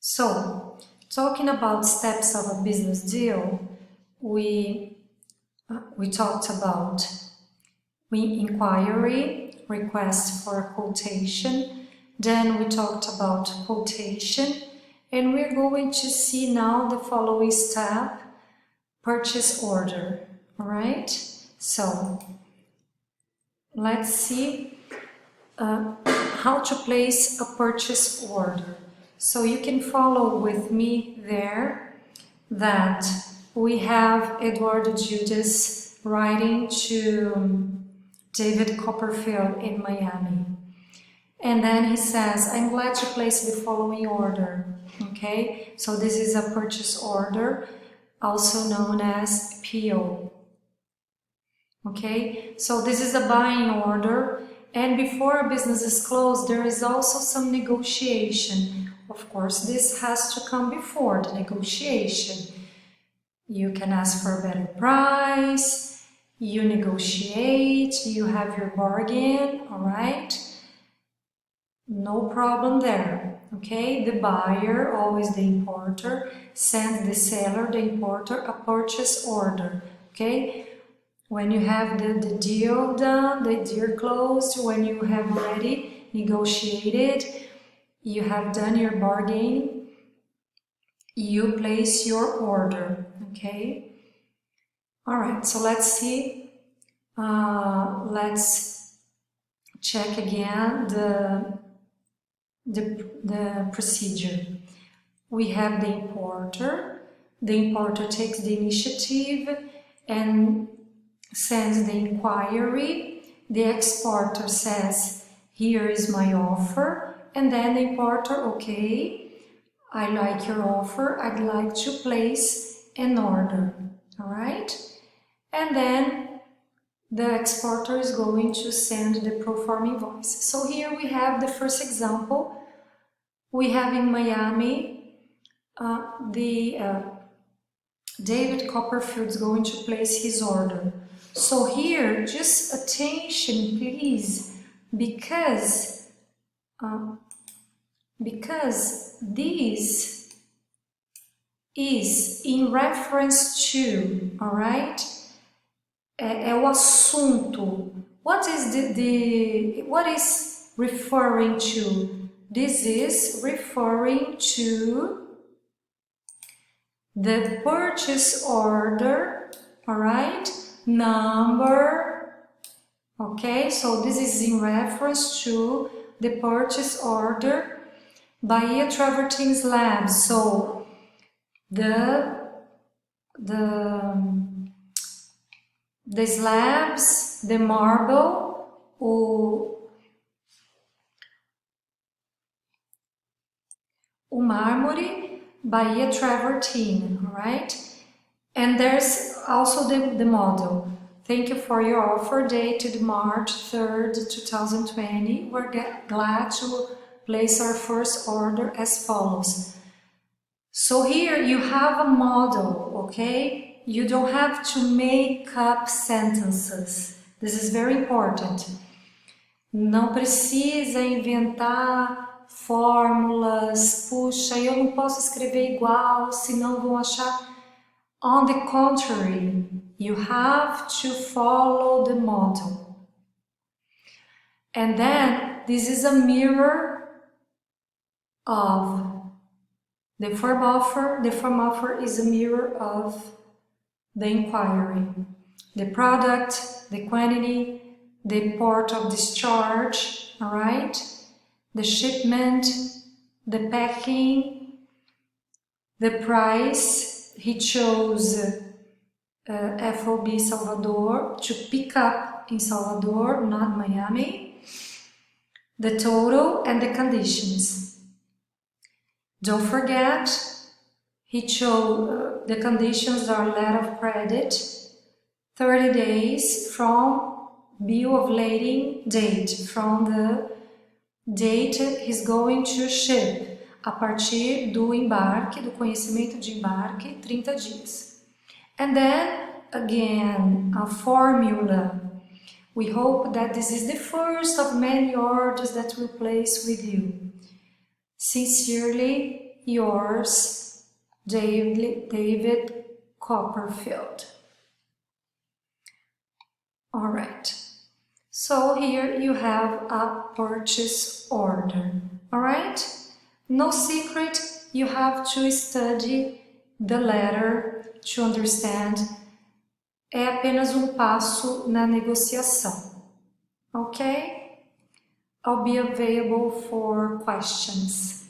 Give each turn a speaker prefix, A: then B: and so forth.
A: So, talking about steps of a business deal, we talked about inquiry, request for a quotation, then we talked about quotation, and we're going to see now the following step, purchase order. All right, so let's see how to place a purchase order. So you can follow with me there that we have Eduardo Judas writing to David Copperfield in Miami. And then he says, I'm glad to place the following order. Okay, so this is a purchase order, also known as PO. Okay, so this is a buying order, and before a business is closed, there is also some negotiation. Of course, this has to come before the negotiation. You can ask for a better price, you negotiate, you have your bargain, all right? No problem there, okay? The buyer, always the importer, sends the seller, the importer, a purchase order, okay? When you have the deal done, the deal closed, when you have already negotiated, you have done your bargain, you place your order, okay? All right, so let's see. Let's check again the procedure. We have the importer. The importer takes the initiative and sends the inquiry. The exporter says, here is my offer, and then the importer, okay, I like your offer, I'd like to place an order, all right? And then the exporter is going to send the pro forma invoice. So here we have the first example. We have in Miami, David Copperfield is going to place his order. So here, just attention please, because this is in reference to, all right? É o assunto. What is referring to? This is referring to the purchase order, all right? Number, okay, so this is in reference to the purchase order Bahia Travertine Slabs. So the slabs, the marble, o mármore Bahia Travertine, right? And there's also the model. Thank you for your offer, dated March 3rd, 2020. We're glad to place our first order as follows. So here you have a model, okay? You don't have to make up sentences. This is very important. Não precisa inventar fórmulas. Puxa, eu não posso escrever igual, senão vão achar. On the contrary, you have to follow the model. And then this is a mirror of the form offer. The form offer is a mirror of the inquiry. The product, the quantity, the port of discharge, all right? The shipment, the packing, the price. He chose FOB Salvador, to pick up in Salvador, not Miami. The total and the conditions. Don't forget, he chose the conditions are letter of credit, 30 days from bill of lading date, from the date he's going to ship. A partir do embarque, do conhecimento de embarque, 30 dias. And then, again, a formula. We hope that this is the first of many orders that we'll place with you. Sincerely, yours, David Copperfield. All right. So here you have a purchase order. All right? No secret, you have to study the letter to understand. É apenas passo na negociação. Okay? I'll be available for questions.